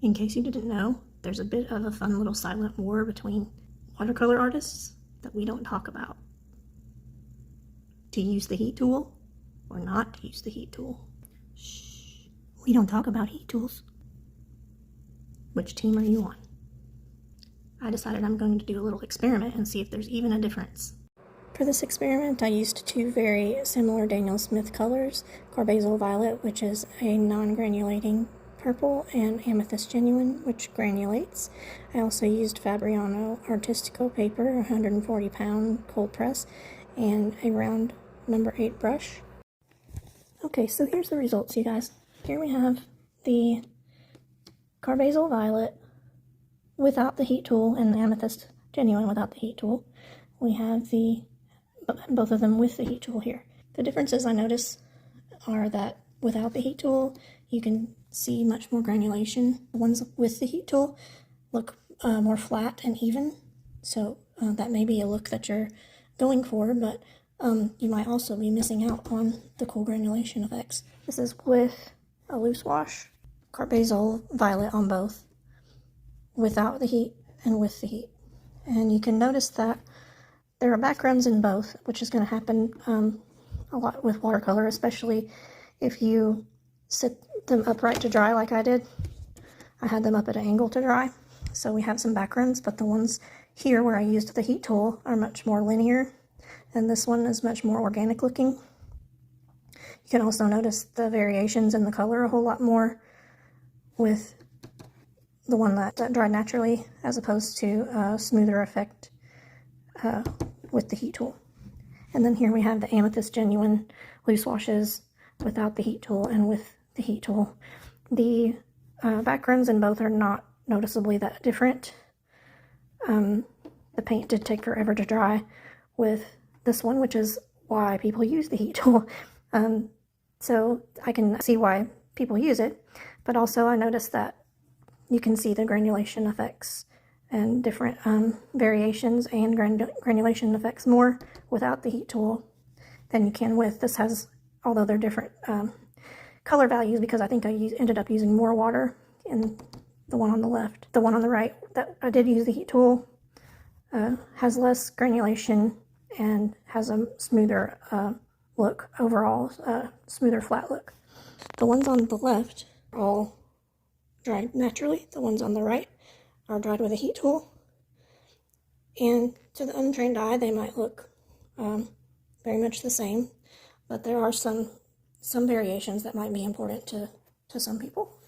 In case you didn't know, there's a bit of a fun little silent war between watercolor artists that we don't talk about. To use the heat tool or not to use the heat tool. Shh, we don't talk about heat tools. Which team are you on? I decided I'm going to do a little experiment and see if there's even a difference. For this experiment, I used two very similar Daniel Smith colors, Carbazole Violet, which is a non-granulating purple, and Amethyst Genuine, which granulates. I also used Fabriano Artistico paper, 140 pound cold press, and a round number 8 brush. Okay, so here's the results, you guys. Here we have the Carbazole Violet without the heat tool and the Amethyst Genuine without the heat tool. We have both of them with the heat tool here. The differences I notice are that without the heat tool, you can see much more granulation. The ones with the heat tool look more flat and even, so that may be a look that you're going for, but you might also be missing out on the cool granulation effects. This is with a loose wash, Carbazole Violet on both, without the heat and with the heat. And you can notice that there are backgrounds in both, which is going to happen a lot with watercolor, especially if you sit them upright to dry like I did. I had them up at an angle to dry, so we have some backgrounds, but the ones here where I used the heat tool are much more linear, and this one is much more organic looking. You can also notice the variations in the color a whole lot more with the one that dried naturally as opposed to a smoother effect with the heat tool. And then here we have the Amethyst Genuine loose washes without the heat tool and with the heat tool. The backgrounds in both are not noticeably that different. The paint did take forever to dry with this one, which is why people use the heat tool. So I can see why people use it, but also I noticed that you can see the granulation effects and different variations and granulation effects more without the heat tool than you can with. This has, although they're different color values, because I think I ended up using more water in the one on the left. The one on the right that I did use the heat tool has less granulation and has a smoother look overall, smoother flat look. The ones on the left are all dried naturally. The ones on the right are dried with a heat tool, and to the untrained eye they might look very much the same, but there are some variations that might be important to some people.